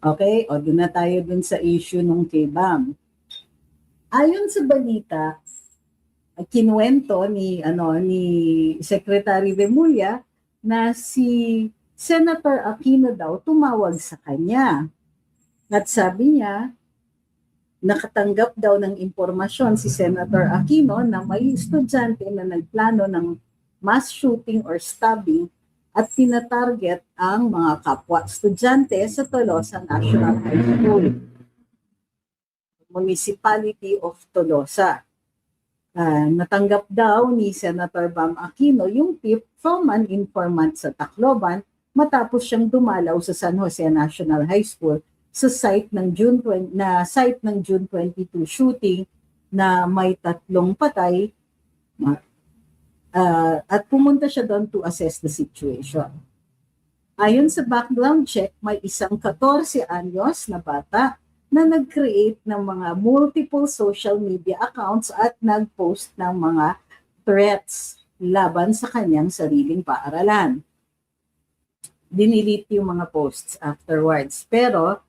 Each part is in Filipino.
Okay? O, doon na tayo dun sa issue ng K-BAM. Ayon sa balita, kinuwento ni Secretary Remulla na si Senator Aquino daw tumawag sa kanya. At sabi niya, nakatanggap daw ng impormasyon si Senator Aquino na may estudyante na nagplano ng mass shooting or stabbing at tinatarget ang mga kapwa estudyante sa Tolosa National High School, Municipality of Tolosa. Natanggap daw ni Senator Bam Aquino yung tip from an informant sa Tacloban matapos siyang dumalaw sa San Jose National High School sa site ng June 22 shooting na may 3 patay, at pumunta siya doon to assess the situation. Ayon sa background check, may isang 14 anyos na bata na nag-create ng mga multiple social media accounts at nag-post ng mga threats laban sa kanyang sariling paaralan. Dinilit yung mga posts afterwards. Pero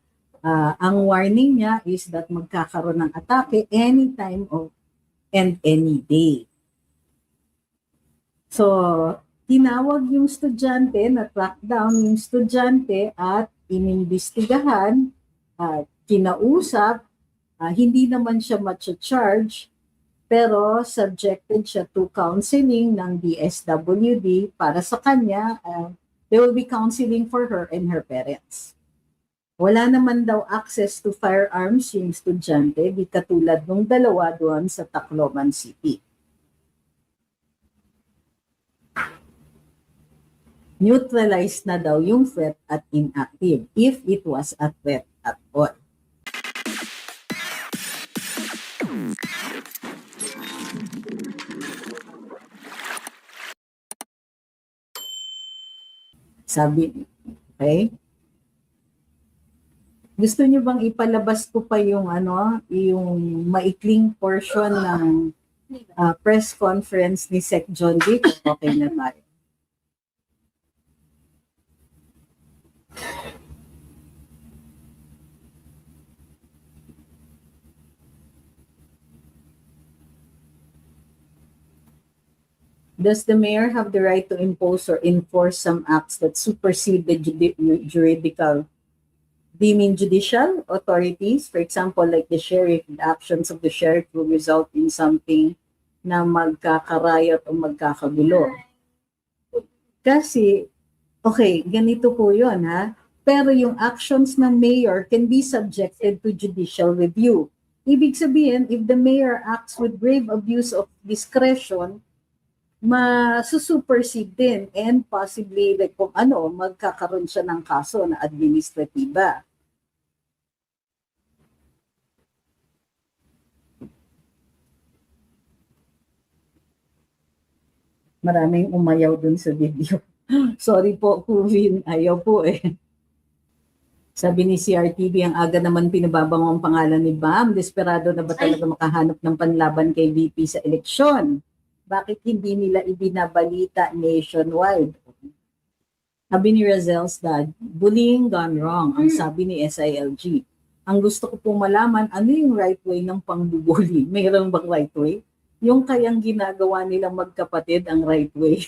ang warning niya is that magkakaroon ng atake anytime and any day. So, tinawag yung estudyante, na-track down yung estudyante at inimbestigahan, kinausap, hindi naman siya ma-charge, pero subjected siya to counseling ng DSWD para sa kanya. There will be counseling for her and her parents. Wala naman daw access to firearms yung estudyante, di katulad ng dalawa doon sa Tacloban City. Neutralized na daw yung threat at inactive if it was a threat at all. Sabi, okay? Gusto niyo bang ipalabas ko pa yung yung maikling portion ng press conference ni Sec. John Dick? Okay na tayo. Does the mayor have the right to impose or enforce some acts that supersede the judicial authorities? For example, like the sheriff, the actions of the sheriff will result in something na magkakarayot o magkakagulo. Kasi, okay, ganito po yun ha. Pero yung actions ng mayor can be subjected to judicial review. Ibig sabihin, if the mayor acts with grave abuse of discretion, masusupersede din and possibly like kung magkakaroon siya ng kaso na administratiba. Maraming umayaw dun sa video. Sorry po, Kuvin. Ayaw po eh. Sabi ni CRTV, ang aga naman pinababango ang pangalan ni Bam. Desperado na ba talaga makahanap ng panlaban kay VP sa eleksyon? Bakit hindi nila ibinabalita nationwide? Sabi ni Razel's dad, bullying gone wrong, ang sabi ni SILG. Ang gusto ko pong malaman, ano yung right way ng pangbubuli? Mayroon bang right way? Yung kayang ginagawa nilang magkapatid ang right way.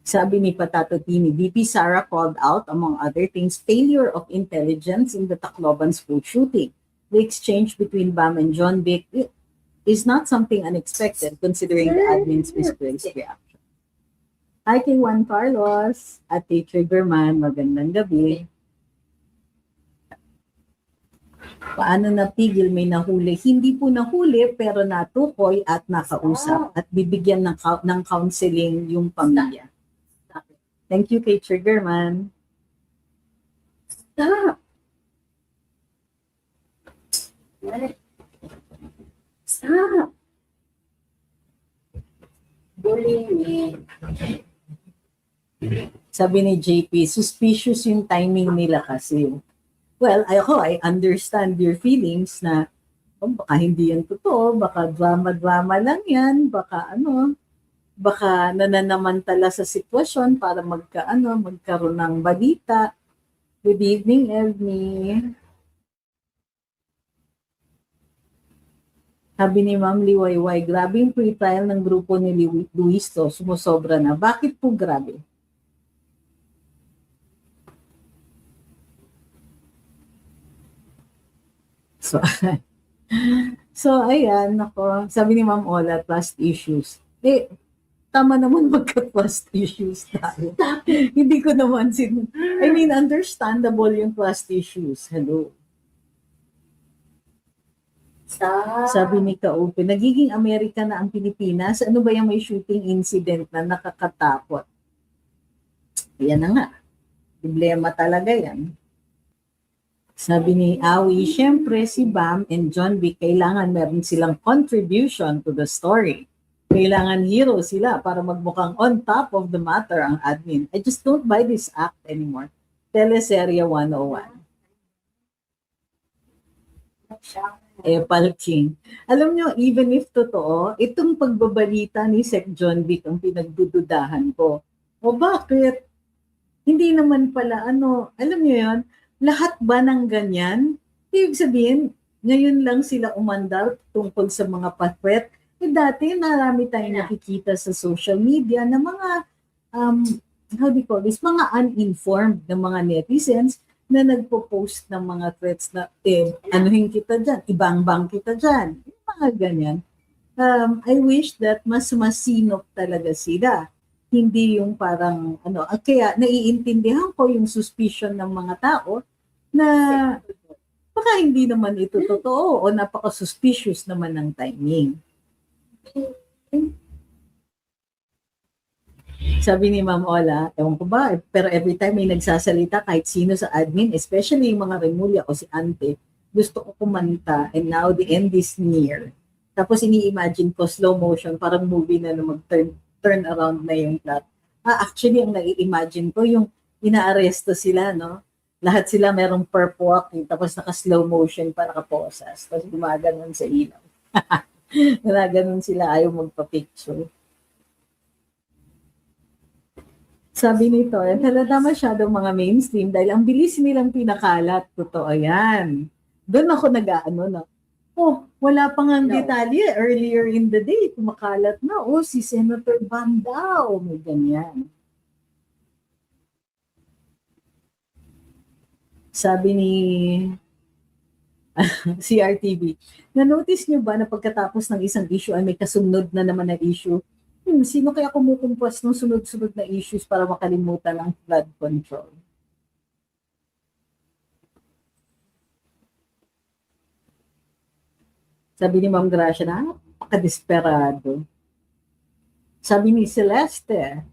Sabi ni Patato Tini, VP Sara called out, among other things, failure of intelligence in the Tacloban school shooting. The exchange between Bam and John Vic is not something unexpected considering the admin's misplaced reaction. Hi kay Juan Carlos at kay Triggerman, magandang gabi. Paano napigil? May nahuli? Hindi po nahuli pero natukoy at nakausap at bibigyan ng counseling yung pamilya. Thank you kay Triggerman. Stop. Stop. Sabi ni JP, suspicious yung timing nila kasi. Well, I understand your feelings na, baka hindi yan totoo, baka drama-drama lang yan, baka baka nananamantala sa sitwasyon para magkaroon ng balita. Good evening, Evnie. Sabi ni Ma'am Liwayway, grabing free trial ng grupo ni Luisto, sumusobra na. Bakit po grabe? So, so ayan, ako, sabi ni Ma'am Ola, trust issues. Tama naman magka-trust issues tayo. Hindi ko naman understandable yung trust issues. Hello. Sabi ni Kaupe, nagiging Amerika na ang Pilipinas. Ano ba yung may shooting incident na nakakatakot? Yan na nga. Problema talaga yan. Sabi ni Awi, syempre si Bam and John B. kailangan meron silang contribution to the story. Kailangan hero sila para magmukhang on top of the matter ang admin. I just don't buy this act anymore. Teleserye 101. Palking. Alam nyo, even if totoo, itong pagbabalita ni Sec John Vic ang pinagdududahan ko. O bakit? Hindi naman pala, alam nyo yun, lahat ba ng ganyan? Ibig sabihin, ngayon lang sila umandar tungkol sa mga patwet. Dati, marami tayong nakikita sa social media na mga, how do you call this, mga uninformed na mga netizens na nagpo-post ng mga threats na, anuhin kita dyan, ibang-bang kita dyan. Yung mga ganyan. I wish that mas masinop talaga sila. Hindi yung parang, kaya naiintindihan ko yung suspicion ng mga tao na baka hindi naman ito totoo o napaka-suspicious naman ng timing. Sabi ni Ma'am Ola, ewan ko ba, pero every time may nagsasalita kahit sino sa admin, especially yung mga Remulla o si Ante, gusto ko kumanta and now the end is near. Tapos ini-imagine ko slow motion, parang movie na mag-turn around na yung plot. Actually, ang nai-imagine ko yung inaaresto sila, no? Lahat sila merong perp walking, tapos naka-slow motion para nakaposas. Tapos gumaganon sa ilaw. Gumaganon sila, ayaw magpa-picture. Sabi nito, halata masyadong mga mainstream dahil ang bilis nilang pinakalat. Totoo yan. Doon ako wala pang ang detalye. Earlier in the day, kumakalat na. Si Senator Bandao. May ganyan. Sabi ni CRTV, na-notice nyo ba na pagkatapos ng isang issue ay may kasunod na naman na issue? Sino kaya kumukumpas ng sunod-sunod na issues para makalimutan ang flood control? Sabi ni Ma'am Gracia na, napaka-desperado. Sabi ni Celeste,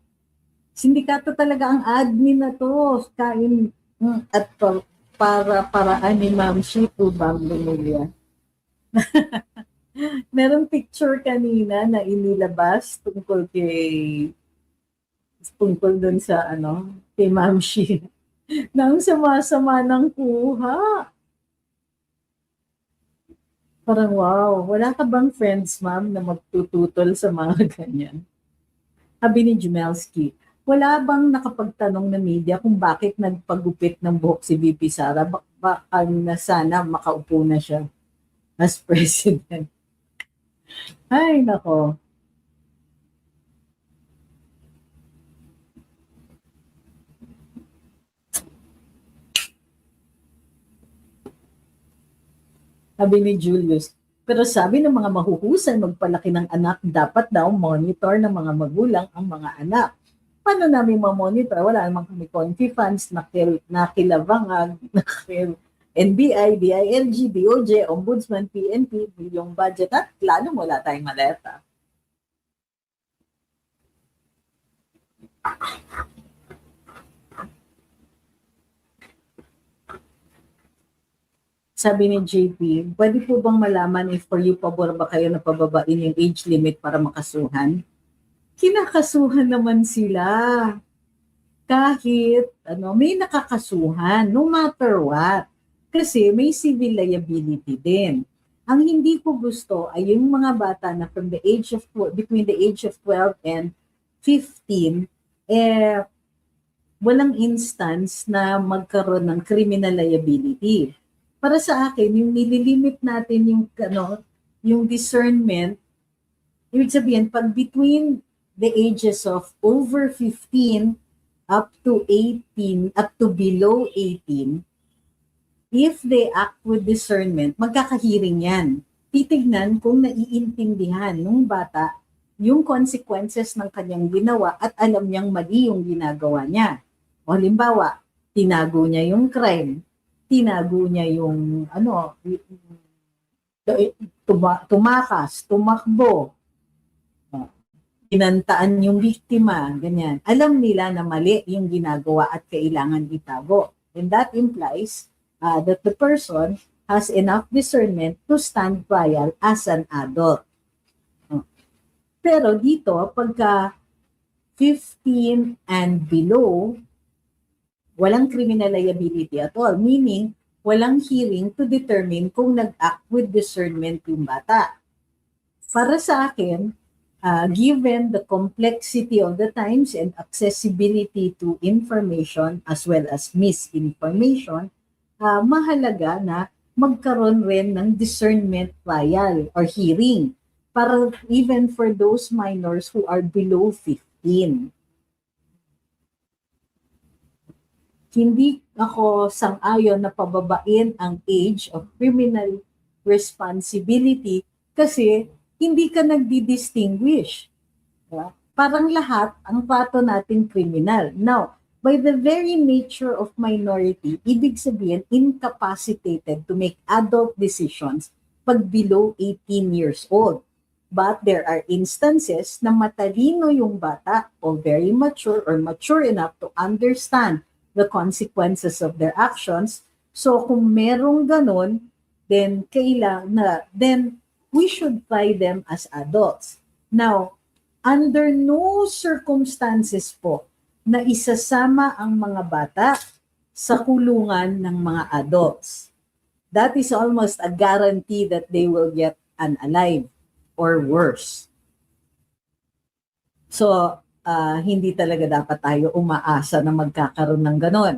sindikato talaga ang admin na to. Kain at paraan ni Ma'am Shipu Bam Lumulya. Merong picture kanina na inilabas tungkol doon sa kay Ma'am Shi. Nang sama-sama ng kuha. Parang wow, wala ka bang friends, ma'am, na magtututol sa mga ganyan? Sabi ni Jumelski, wala bang nakapagtanong na media kung bakit nagpagupit ng buhok si VP Sara? Baka na sana makaupo na siya as president. Ay, nako. Sabi ni Julius, pero sabi ng mga mahuhusay magpalaki ng anak, dapat daw monitor ng mga magulang ang mga anak. Paano namin ma-monitor? Wala namang kami confi funds, nakilabangag, NBI, DILG, DOJ, Ombudsman, PNP, yung budget at lalo wala tayong maleta. Sabi ni JP, pwede po bang malaman if for you pabor ba kayo na pababain yung age limit para makasuhan? Kinakasuhan naman sila. Kahit may nakakasuhan, no matter what. Kasi may civil liability din. Ang hindi ko gusto ay yung mga bata na between the age of 12 and 15, walang instance na magkaroon ng criminal liability. Para sa akin, yung nililimit natin yung discernment, ibig sabihin, pag between the ages of over 15 up to 18, up to below 18, if they act with discernment, magkakahiring yan. Titignan kung naiintindihan ng bata yung consequences ng kanyang ginawa at alam niyang mali yung ginagawa niya. O halimbawa, tinago niya yung crime, tinago niya yung tumakas, tumakbo, pinantaan yung biktima, ganyan. Alam nila na mali yung ginagawa at kailangan itago. And that implies that the person has enough discernment to stand trial as an adult. Pero dito, pagka 15 and below, walang criminal liability at all. Meaning, walang hearing to determine kung nag-act with discernment yung bata. Para sa akin, given the complexity of the times and accessibility to information as well as misinformation, mahalaga na magkaroon rin ng discernment trial or hearing para even for those minors who are below 15. Hindi ako sang-ayon na pababain ang age of criminal responsibility kasi hindi ka nagdi-distinguish. Diba? Parang lahat ang pato natin criminal. Now, by the very nature of minority, ibig sabihin incapacitated to make adult decisions pag below 18 years old. But there are instances na matalino yung bata o very mature or mature enough to understand the consequences of their actions. So kung merong ganun, then we should try them as adults. Now, under no circumstances po na isasama ang mga bata sa kulungan ng mga adults. That is almost a guarantee that they will get unalive or worse. So, hindi talaga dapat tayo umaasa na magkakaroon ng ganon.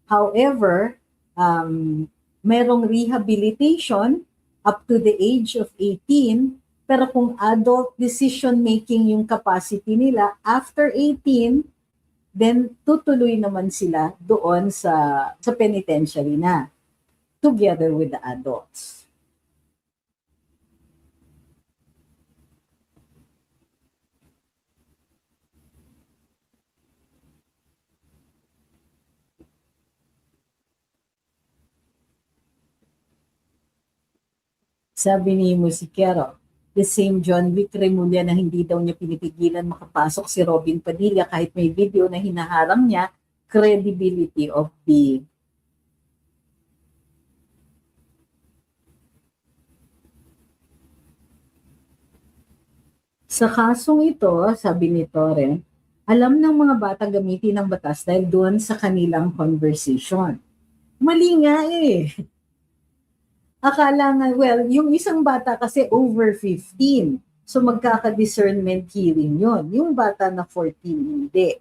However, merong rehabilitation up to the age of 18, pero kung adult decision-making yung capacity nila, after 18, then tutuloy naman sila doon sa penitentiary na, together with the adults. Sabi ni Musikero, the same John Vic Remulla na hindi daw niya pinipigilan makapasok si Robin Padilla kahit may video na hinaharang niya, credibility of the Sa kasong ito, sabi ni Torre, alam ng mga bata gamitin ang batas dahil doon sa kanilang conversation. Mali nga eh. Akala nga, well, yung isang bata kasi over 15. So magkaka-discernment hearing yon. Yung bata na 14, hindi.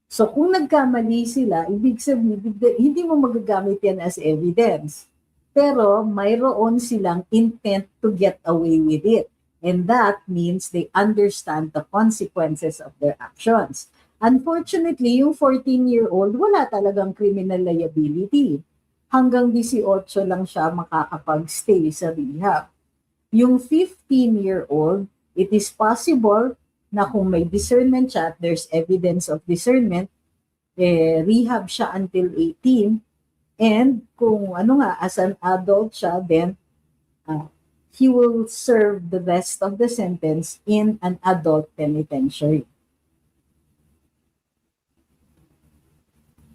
So kung nagkamali sila, ibig sabihin, hindi mo magagamit yan as evidence. Pero mayroon silang intent to get away with it. And that means they understand the consequences of their actions. Unfortunately, yung 14-year-old, wala talagang criminal liability. Hanggang 18 lang siya makakapag-stay sa rehab. Yung 15-year-old, it is possible na kung may discernment siya, there's evidence of discernment, rehab siya until 18, and kung as an adult siya, then he will serve the rest of the sentence in an adult penitentiary.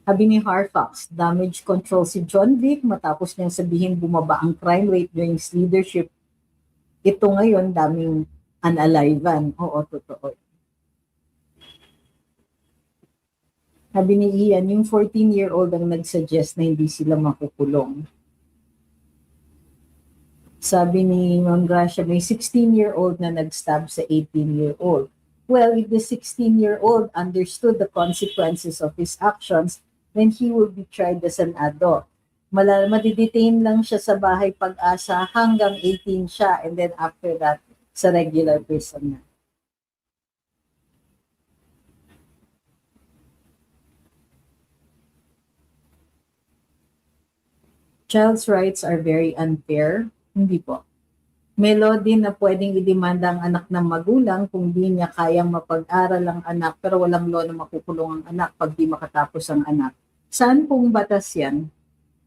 Sabi ni Harfax, damage control si John Vic matapos niyang sabihin bumaba ang crime rate during his leadership. Ito ngayon, daming unalivan. Oo, totoo. Sabi ni Ian, yung 14-year-old ang nagsuggest na hindi sila makukulong. Sabi ni Ma'am Gracia, may 16-year-old na nag-stab sa 18-year-old. Well, if the 16-year-old understood the consequences of his actions, then he will be tried as an adult. Madidetain lang siya sa bahay Pag-asa hanggang 18 siya, and then after that, sa regular prison na. Child's rights are very unfair. Hindi po. May law din na pwedeng idemanda ang anak ng magulang kung di niya kayang mapag-aral ang anak, pero walang law na makukulong ang anak pag di makatapos ang anak. Saan pong batas yan?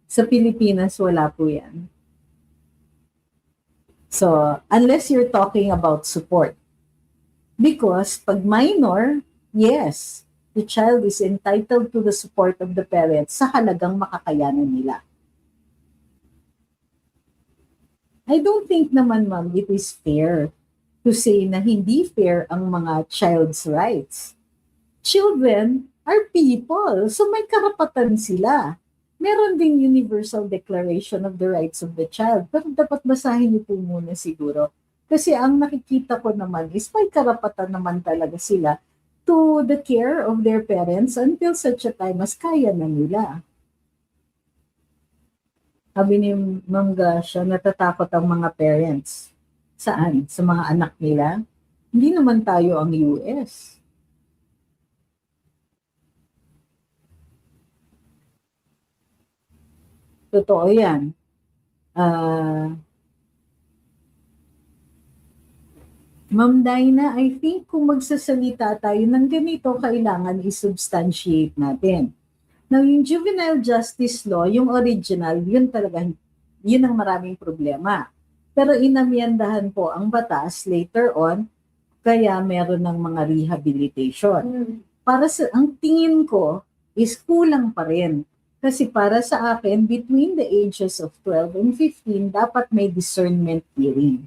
Sa Pilipinas, wala po yan. So, unless you're talking about support. Because pag minor, yes, the child is entitled to the support of the parents sa halagang makakayanan nila. I don't think naman, ma'am, it is fair to say na hindi fair ang mga child's rights. Children are people, so may karapatan sila. Meron ding Universal Declaration of the Rights of the Child, pero dapat basahin niyo po muna siguro. Kasi ang nakikita ko naman is may karapatan naman talaga sila to the care of their parents until such a time as kaya na nila. Sabi ni Ma'am Gasha, natatakot ang mga parents. Saan? Sa mga anak nila? Hindi naman tayo ang US. Totoo yan. Ma'am Dinah, I think kung magsasalita tayo ng ganito, kailangan i-substantiate natin. Now, yung juvenile justice law, yung original, yun talaga, yun ang maraming problema. Pero inamyandahan po ang batas later on, kaya meron ng mga rehabilitation. Para sa, ang tingin ko is kulang pa rin. Kasi para sa akin, between the ages of 12 and 15, dapat may discernment hearing.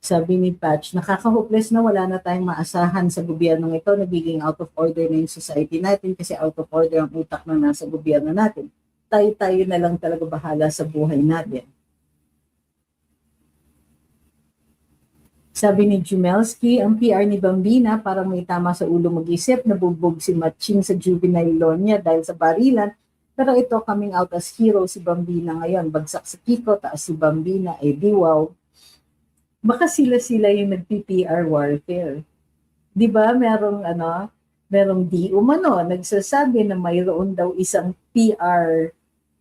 Sabi ni Patch, nakaka-hopeless na wala na tayong maasahan sa gobyernong ito, nagiging out of order na yung society natin kasi out of order ang utak na nasa gobyerno natin. Tayo-tayo na lang talaga bahala sa buhay natin. Sabi ni Jumelski, ang PR ni Bambina parang may tama sa ulo mag-isip, nabubog si Matching sa juvenile law niya dahil sa barilan, pero ito coming out as hero si Bambina ngayon, bagsak si Kiko, taas si Bambina, di wow. Baka sila yung nagpi-PR warfare. 'Di ba? Merong di umano nagsasabi na mayroon daw isang PR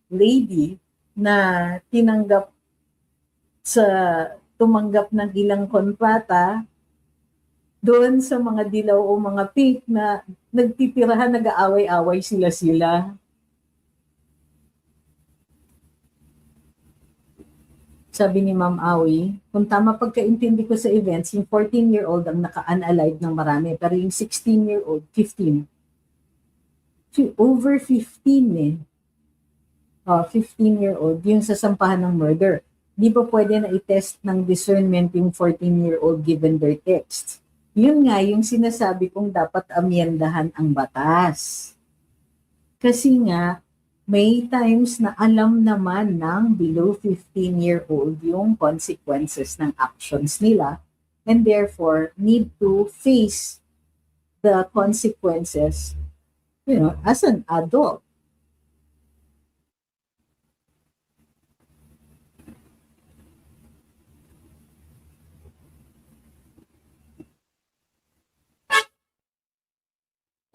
lady na tumanggap ng ilang kontrata doon sa mga dilaw o mga pink na nagtitirahan, nag-aaway-away sila. Sabi ni Ma'am Awi, kung tama pagkaintindi ko sa events, yung 14-year-old ang naka-unalive ng marami, pero yung 16-year-old, 15. Over 15 eh. 15-year-old, yung sasampahan ng murder. Di ba pwede na i-test ng discernment yung 14-year-old given their text? Yun nga, yung sinasabi kong dapat amyendahan ang batas. Kasi nga, may times na alam naman ng below 15-year-old yung consequences ng actions nila and therefore need to face the consequences, as an adult.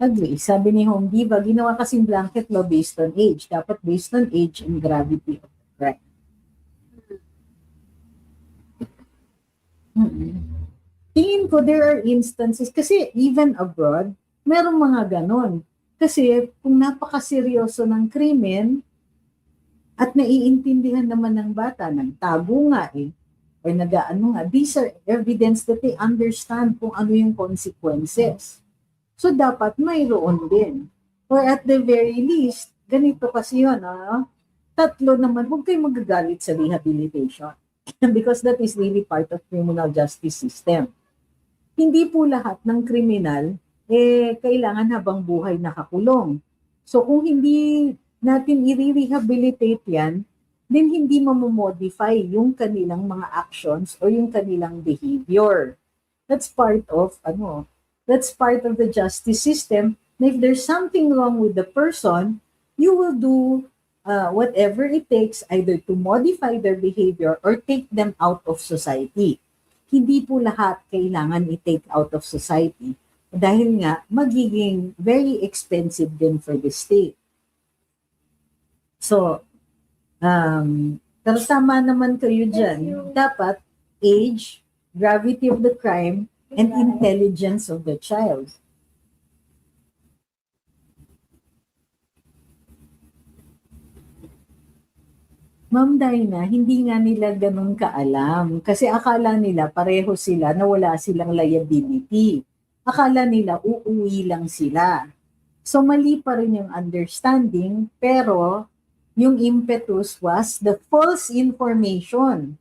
Agree. Sabi ni Home Diva, ginawa kasing blanket law based on age. Dapat based on age and gravity of the crime. Tingin ko there are instances, kasi even abroad, merong mga ganon. Kasi kung napakaseryoso ng krimen, at naiintindihan naman ng bata, nagtago nga or nag-ano nga, these are evidence that they understand kung ano yung consequences. So, dapat mayroon din. Or at the very least, ganito kasi yun, tatlo naman, huwag kayong magagalit sa rehabilitation. Because that is really part of criminal justice system. Hindi po lahat ng kriminal, kailangan habang buhay nakakulong. So kung hindi natin i-rehabilitate yan, then hindi mamomodify yung kanilang mga actions o yung kanilang behavior. That's part of that's part of the justice system. And if there's something wrong with the person, you will do whatever it takes either to modify their behavior or take them out of society. Hindi po lahat kailangan i-take out of society dahil nga magiging very expensive din for the state. So, pero tama naman kayo dyan. Dapat age, gravity of the crime, and intelligence of the child. Ma'am Dina, hindi nga nila ganun kaalam. Kasi akala nila pareho sila na wala silang liability. Akala nila uuwi lang sila. So mali pa rin yung understanding, pero yung impetus was the false information.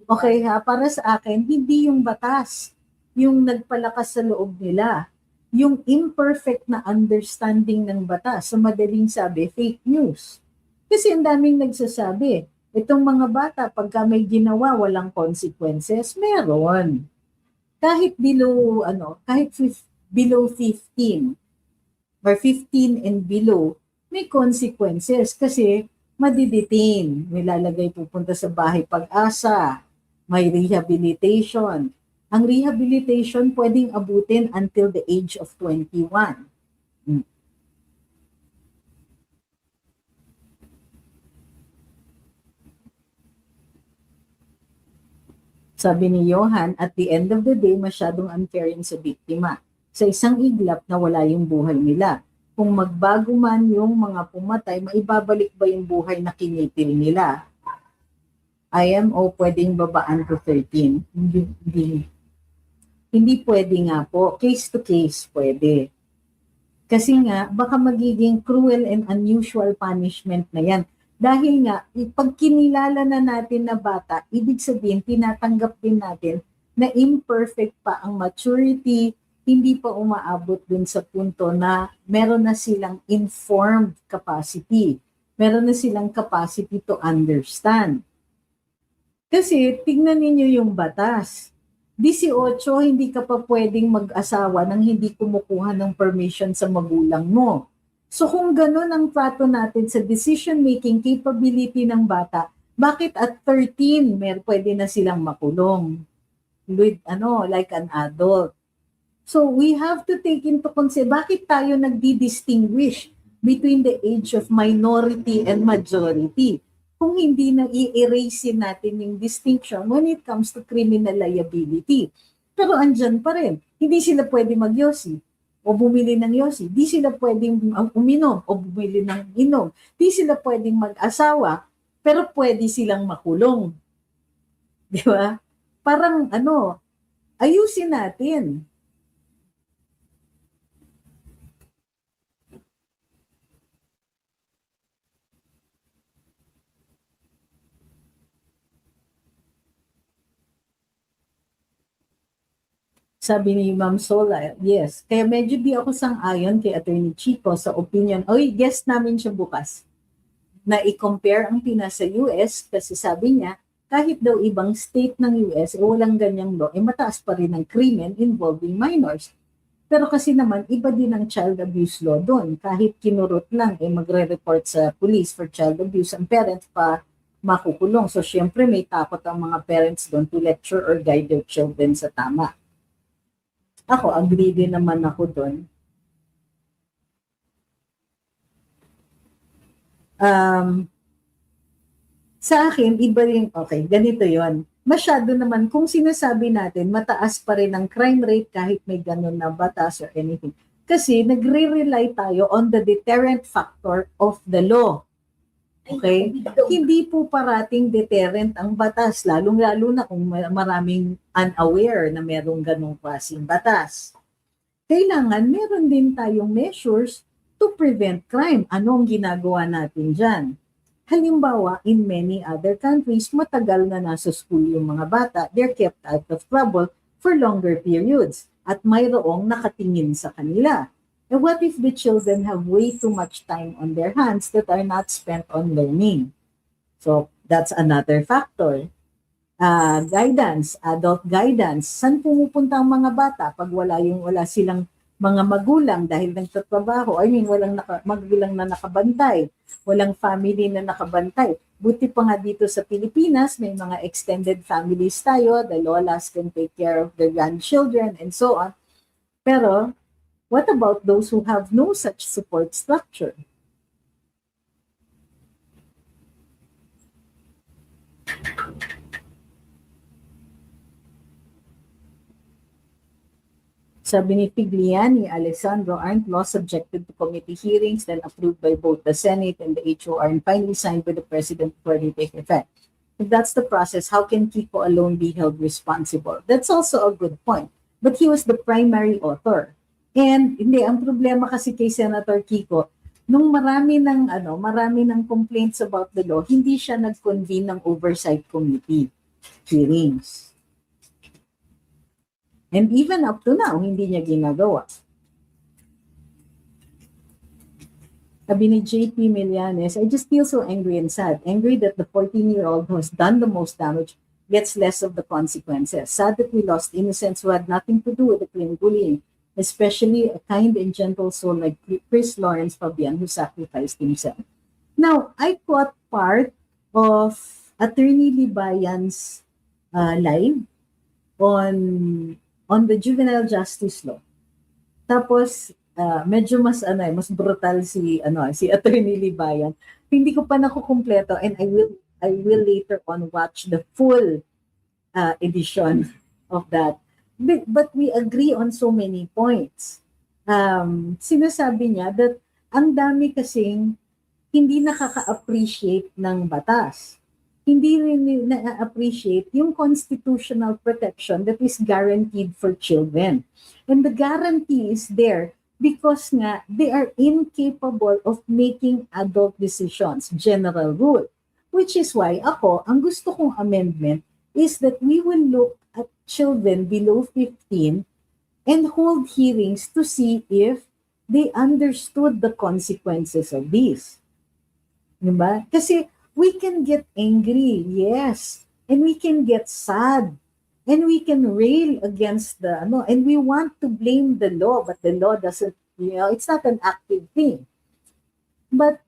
Okay ha, para sa akin, hindi yung batas yung nagpalakas sa loob nila. Yung imperfect na understanding ng batas. So madaling sabi, fake news. Kasi ang daming nagsasabi, itong mga bata, pagka may ginawa, walang consequences, meron. Kahit below, below 15, or 15 and below, may consequences kasi madidetain. May lalagay pupunta sa bahay pag-asa, may rehabilitation. Ang rehabilitation pwedeng abutin until the age of 21. Sabi ni Johan, at the end of the day, masyadong unfair yun sa biktima. Sa isang iglap na wala yung buhay nila. Kung magbago man yung mga pumatay, maibabalik ba yung buhay na kinitil nila? IMO pwedeng babaan to 13? Hindi pwede nga po. Case to case pwede. Kasi nga, baka magiging cruel and unusual punishment na yan. Dahil nga, pag kinilala na natin na bata, ibig sabihin, tinatanggap din natin na imperfect pa ang maturity, hindi pa umaabot dun sa punto na meron na silang informed capacity. Meron na silang capacity to understand. Kasi, tignan ninyo yung batas. 18, hindi ka pa pwedeng mag-asawa nang hindi kumukuha ng permission sa magulang mo. So kung gano'n ang trato natin sa decision-making capability ng bata, bakit at 13 pwede na silang makulong with like an adult? So we have to take into consideration, bakit tayo nagdi-distinguish between the age of minority and majority? Kung hindi na i-erase natin yung distinction when it comes to criminal liability. Pero andyan pa rin, hindi sila pwede mag-yosi o bumili ng yosi. Di sila pwedeng uminom o bumili ng inom. Di sila pwedeng mag-asawa, pero pwede silang makulong. Di ba? Parang ayusin natin. Sabi ni Ma'am Sola, yes. Kaya medyo di ako sang-ayon kay Attorney Chico sa opinion. Guest namin siya bukas. Na i-compare ang Pinas sa US kasi sabi niya, kahit daw ibang state ng US, walang ganyang law, mataas pa rin ang krimen involving minors. Pero kasi naman, iba din ang child abuse law doon. Kahit kinurot lang, magre-report sa police for child abuse, ang parents pa makukulong. So, syempre, may takot ang mga parents doon to lecture or guide their children sa tama. Ako, agree din naman ako doon. Sa akin, iba rin, okay, ganito yon. Masyado naman, kung sinasabi natin, mataas pa rin ang crime rate kahit may ganun na batas or anything. Kasi nagre-rely tayo on the deterrent factor of the law. Okay? Hindi po parating deterrent ang batas, lalong-lalo na kung maraming unaware na merong ganong klaseng batas. Kailangan meron din tayong measures to prevent crime. Ano ang ginagawa natin dyan? Halimbawa, in many other countries, matagal na nasa school yung mga bata, they're kept out of trouble for longer periods at mayroong nakatingin sa kanila. And what if the children have way too much time on their hands that are not spent on learning? So that's another factor. Guidance, adult guidance. Saan pumupunta ang mga bata pag wala silang mga magulang dahil nagtatrabaho? I mean, walang magulang na nakabantay, walang family na nakabantay. Buti pa nga dito sa Pilipinas, may mga extended families tayo, the lolas can take care of their grandchildren and so on. Pero, what about those who have no such support structure? Sabi ni Figliani, Alessandro, aren't laws subjected to committee hearings then approved by both the Senate and the HOR and finally signed by the President before they take effect? If that's the process, how can Kiko alone be held responsible? That's also a good point. But he was the primary author. And hindi, ang problema kasi kay Senator Kiko, nung marami ng complaints about the law, hindi siya nag-convene ng oversight committee hearings. And even up to now, hindi niya ginagawa. Sabi ni JP Millanes, I just feel so angry and sad. Angry that the 14-year-old who has done the most damage gets less of the consequences. Sad that we lost innocents who had nothing to do with the crime bullying, especially a kind and gentle soul like Chris Lawrence Fabian who sacrificed himself. Now, I caught part of Attorney Libayan's live on the juvenile justice law. Tapos medyo mas brutal si Attorney Libayan. Hindi ko pa nakukumpleto and I will later on watch the full edition of that. But we agree on so many points. Sinasabi niya that ang dami kasing hindi nakaka-appreciate ng batas. Hindi rin na-appreciate yung constitutional protection that is guaranteed for children. And the guarantee is there because nga they are incapable of making adult decisions, general rule. Which is why ang gusto kong amendment is that we will look at children below 15 and hold hearings to see if they understood the consequences of this. Diba? Kasi we can get angry, yes. And we can get sad. And we can rail against and we want to blame the law, but the law doesn't, it's not an active thing. But,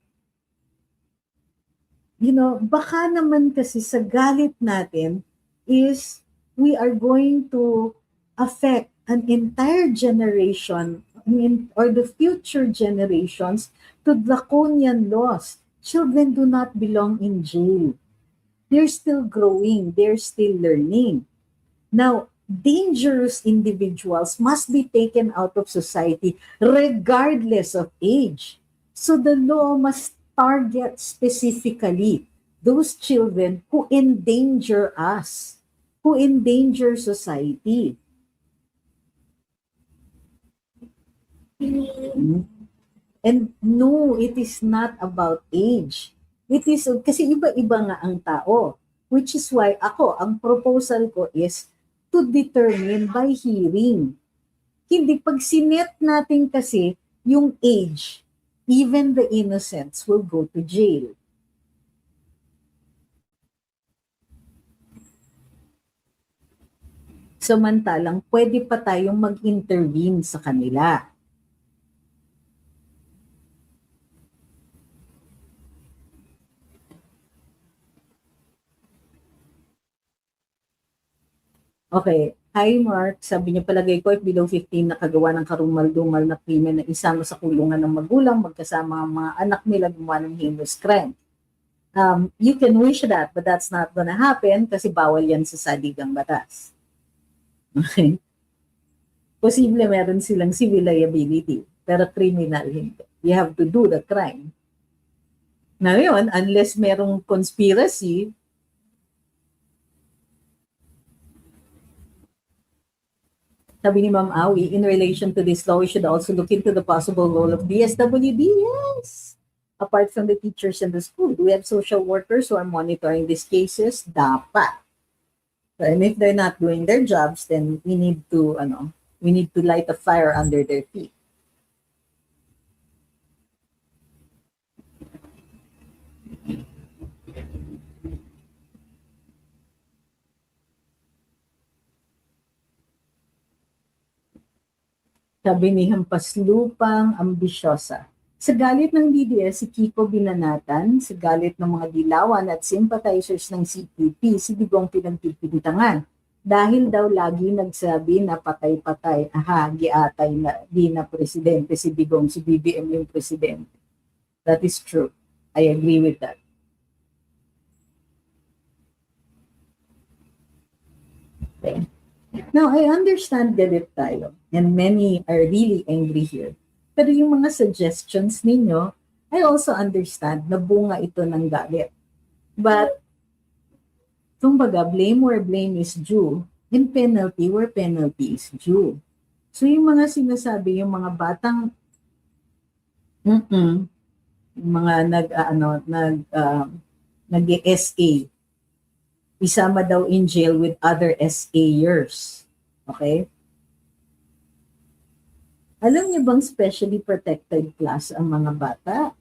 baka naman kasi sa galit natin is we are going to affect an entire generation, or the future generations to draconian laws. Children do not belong in jail. They're still growing. They're still learning. Now, dangerous individuals must be taken out of society regardless of age. So the law must target specifically those children who endanger us, who endanger society. And no, it is not about age. It is, kasi iba-iba nga ang tao. Which is why ang proposal ko is to determine by hearing. Hindi, pag sinet natin kasi yung age, even the innocents will go to jail. Samantalang pwede pa tayong mag-intervene sa kanila. Okay. Hi, Mark. Sabi niya, palagay ko, if below 15 nakagawa ng karumal-dumal na krimen na isama sa kulungan ng magulang, magkasama ang mga anak nila gumawa ng heinous crime. You can wish that, but that's not gonna happen kasi bawal yan sa saligang batas. Okay? Posible meron silang civil liability, pero criminal hindi. You have to do the crime. Ngayon, unless merong conspiracy, sabi ni Ma'am Awi, in relation to this law, we should also look into the possible role of DSWD. Yes. Apart from the teachers in the school, we have social workers who are monitoring these cases. Dapat. So, and if they're not doing their jobs, then we need to light a fire under their feet. Sabi ni Hampas Lupang Ambisyosa. Sa galit ng DDS, si Kiko Binanatan, sa galit ng mga dilawan at sympathizers ng CPP, si Digong pinagpipintangan. Dahil daw lagi nagsabi na patay-patay, giatay na, di na presidente si Digong, si BBM yung presidente. That is true. I agree with that. Okay. Now, I understand galit tayo, and many are really angry here. Pero yung mga suggestions ninyo, I also understand na bunga ito ng galit. But, kumbaga, blame where blame is due, and penalty where penalty is due. So, yung mga sinasabi, yung mga batang, yung mga nag-SA, isama daw in jail with other SAers. Okay? Alam niyo bang specially protected class ang mga bata?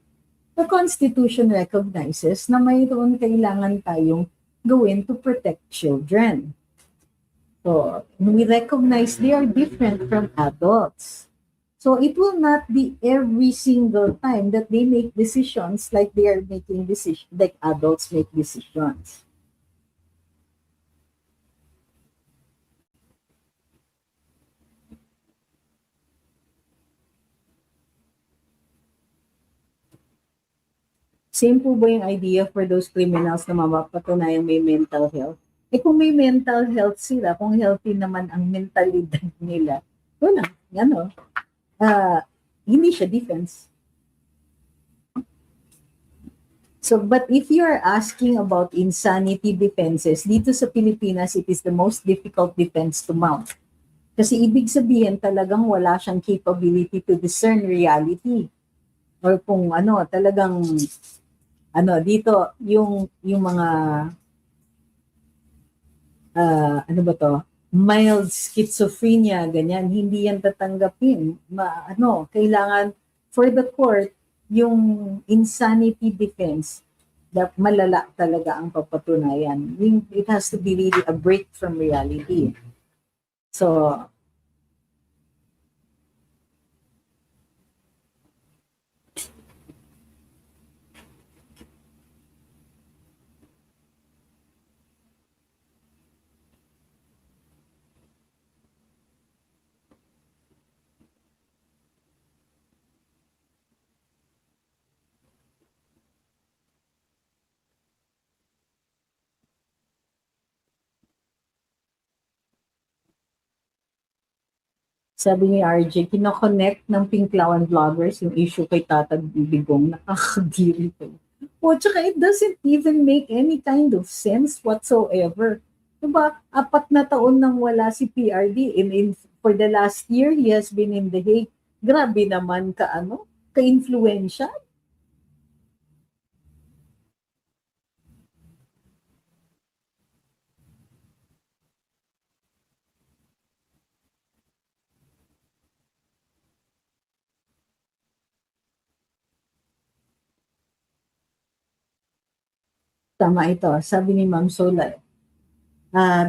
The Constitution recognizes na mayroon kailangan tayong gawin to protect children. So, we recognize they are different from adults. So, it will not be every single time that they make decisions like they are making decisions, like adults make decisions. Same po ba yung idea for those criminals na mapapatunayang may mental health? Kung may mental health sila, kung healthy naman ang mentalidad nila, wala, hindi siya defense. So, but if you are asking about insanity defenses, dito sa Pilipinas, it is the most difficult defense to mount. Kasi ibig sabihin talagang wala siyang capability to discern reality. Or kung talagang dito yung mga mild schizophrenia, ganyan, hindi yan tatanggapin. Kailangan for the court yung insanity defense that malala talaga ang papatunayan. It has to be really a break from reality. So, sabi ni RJ, kinoconnect ng Pinklawan vloggers yung issue kay Tatag Digong. Nakakadiri ko. Tsaka it doesn't even make any kind of sense whatsoever. Diba, 4 na taon nang wala si PRD. For the last year, he has been in The Hague. Grabe naman ka-influensya. Tama ito. Sabi ni Ma'am Sola,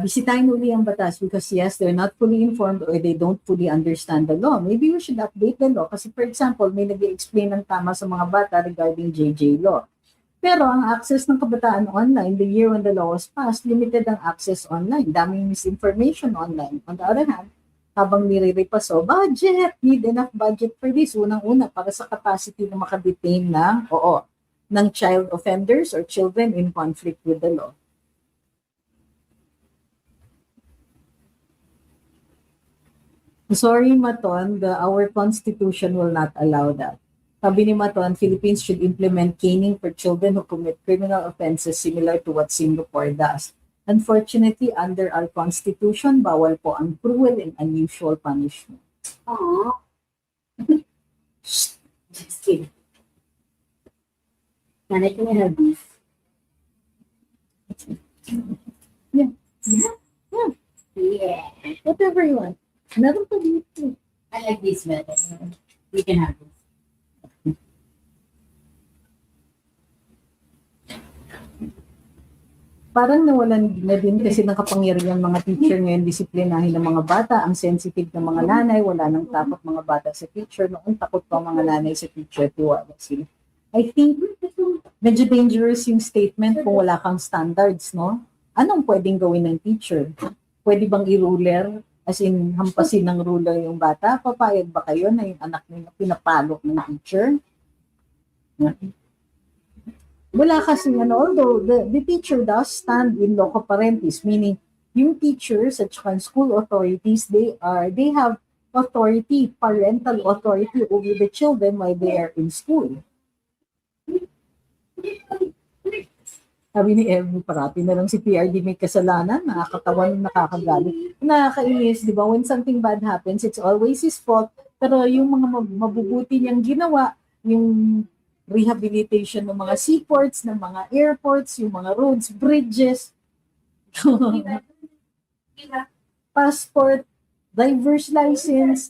bisitahin uli ang batas because yes, they're not fully informed or they don't fully understand the law. Maybe we should update the law kasi for example, may nag-explain ng tama sa mga bata regarding JJ law. Pero ang access ng kabataan online, the year when the law was passed, limited ang access online. Daming misinformation online. On the other hand, habang nire-repaso, budget, need enough budget for this. Unang-una, para sa capacity na makadetain ng child offenders or children in conflict with the law. Sorry, Maton, our constitution will not allow that. Sabi ni Maton, Philippines should implement caning for children who commit criminal offenses similar to what Singapore does. Unfortunately, under our constitution, bawal po ang cruel and unusual punishment. Aww. Just kidding. Can I have this? Yeah. Yeah. Yeah. Whatever you want. Meron pa dito. I like this better. We can have this. parang nawalan na din kasi ng kapangyarihan mga teacher ngayon disiplinahin ng mga bata, ang sensitive ng mga nanay, wala nang takot mga bata sa teacher, noon takot pa mga nanay sa teacher, tiwala sila. I think medyo dangerous yung statement kung wala kang standards, no? Anong pwedeng gawin ng teacher? Pwede bang i-ruler? As in, hampasin ng ruler yung bata? Papayag ba kayo na yung anak nila pinapalok ng teacher? Wala kasi, although the teacher does stand in loco parentis, meaning yung teachers at saka school authorities, they have authority, parental authority over the children while they are in school. Sabi ni Evan, parati na lang si PRD may kasalanan, nakakatawan, nakakagalit. Nakakainis, di ba? When something bad happens, it's always his fault. Pero yung mga mabubuti niyang ginawa, yung rehabilitation ng mga seaports, ng mga airports, yung mga roads, bridges, passport, diverse license,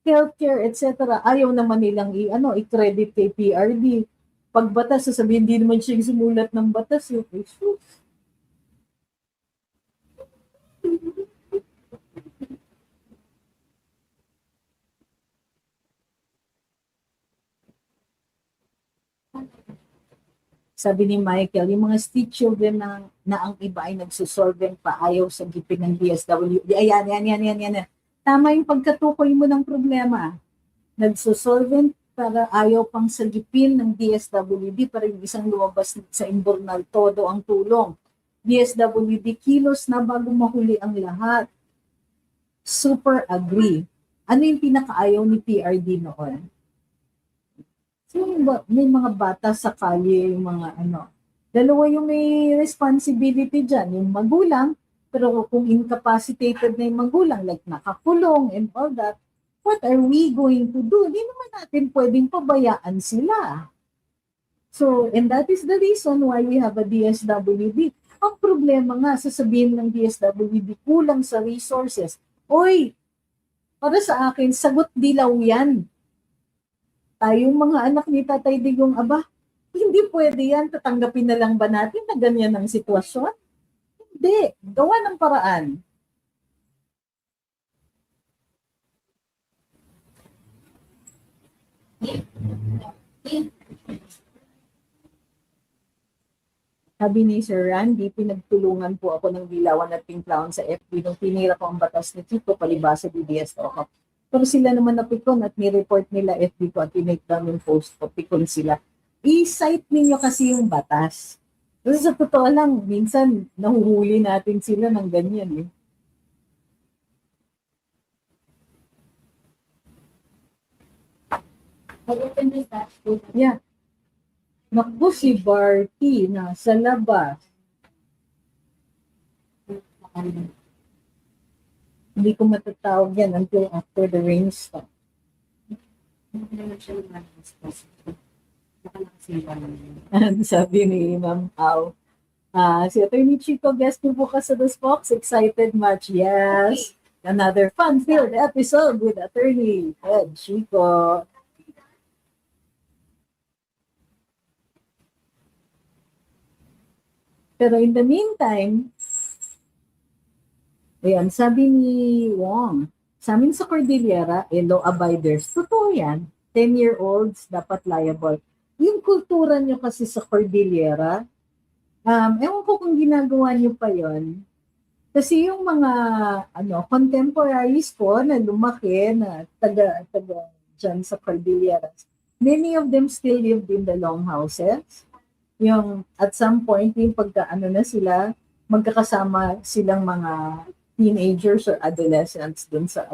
healthcare, etc. Ayaw naman nilang i-credit kay PRD. Pag batas, sasabihin, hindi naman siya yung sumulat ng batas. Yung Jesus. Sabi ni Michael, yung mga street children na ang iba ay nagsusolvent pa, ayaw sa gipin ng DSWD. Ayan. Tama yung pagkatukoy mo ng problema. Nagsusolvent para ayaw pang sagipin ng DSWD para yung isang lumabas sa imbornal todo ang tulong. DSWD kilos na bago mahuli ang lahat. Super agree. Ano yung pinakaayaw ni PRD noon? So, may mga bata sa kalye, yung mga dalawa yung may responsibility dyan, yung magulang, pero kung incapacitated na yung magulang, like nakakulong and all that, what are we going to do? Hindi naman natin pwedeng pabayaan sila. So, and that is the reason why we have a DSWD. Ang problema nga, sasabihin ng DSWD, kulang sa resources. Oy, para sa akin, sagot dilaw yan. Tayong mga anak ni Tatay Digong, hindi pwede yan. Tatanggapin na lang ba natin na ganyan ang sitwasyon? Hindi. Gawa ng paraan. Sabi ni Sir Randy, pinagtulungan po ako ng Dilawan at Pinklaon sa FB nung tinira ko ang batas ni Tito palibasa DDS Okap. Pero sila naman napikon at ni-report nila FB ko at tinake down yung post ko, pikon sila. I-cite ninyo kasi yung batas. Kasi sa totoo lang, minsan nahuhuli natin sila ng ganyan eh. Yeah. Naku, si Barty nasa labas. Hindi ko matatawag yan until after the rainstorm. Sabi ni Ma'am Au. Si Attorney Chico, guest mo bukas sa The Spox. Excited much? Yes. Another fun-filled episode with Attorney Ed Chico. Pero in the meantime, ayan, sabi ni Wong, sa amin sa Cordillera, law abiders, totoo yan, 10-year-olds dapat liable. Yung kultura nyo kasi sa Cordillera, ewan ko kung ginagawa nyo pa yon. Kasi yung mga contemporaries ko na lumaki na taga dyan sa Cordillera, many of them still lived in the long houses. Yung at some point, yung na sila, magkakasama silang mga teenagers or adolescents dun sa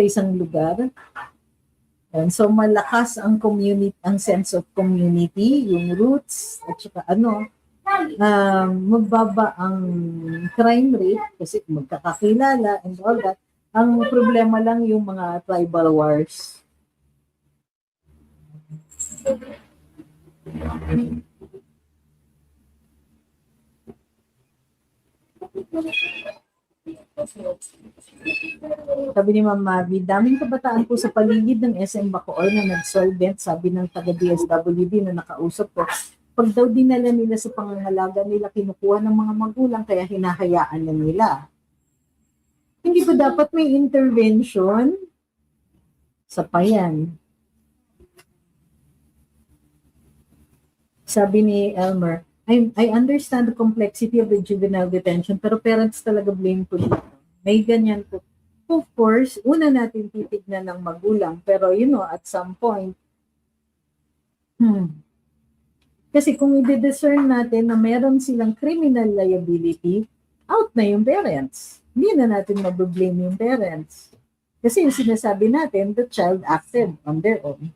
isang lugar. And so malakas ang community, ang sense of community, yung roots, at saka magbaba ang crime rate kasi magkakakilala and all that. Ang problema lang yung mga tribal wars. Sabi ni Ma'am Mavi, daming kabataan po sa paligid ng SM Bacoor na nag-solvent, sabi ng taga-DSWD na nakausap ko. Pag daw dinala nila sa pangangalaga nila, kinukuha ng mga magulang, kaya hinahayaan na nila. Hindi ba dapat may intervention? Sa payan. Sabi ni Elmer, I understand the complexity of the juvenile detention, pero parents talaga blame po dito. May ganyan po. Of course, una natin titignan ng magulang, pero at some point, kasi kung i-discern natin na meron silang criminal liability, out na yung parents. Hindi na natin mablame yung parents. Kasi yung sinasabi natin, the child acted on their own.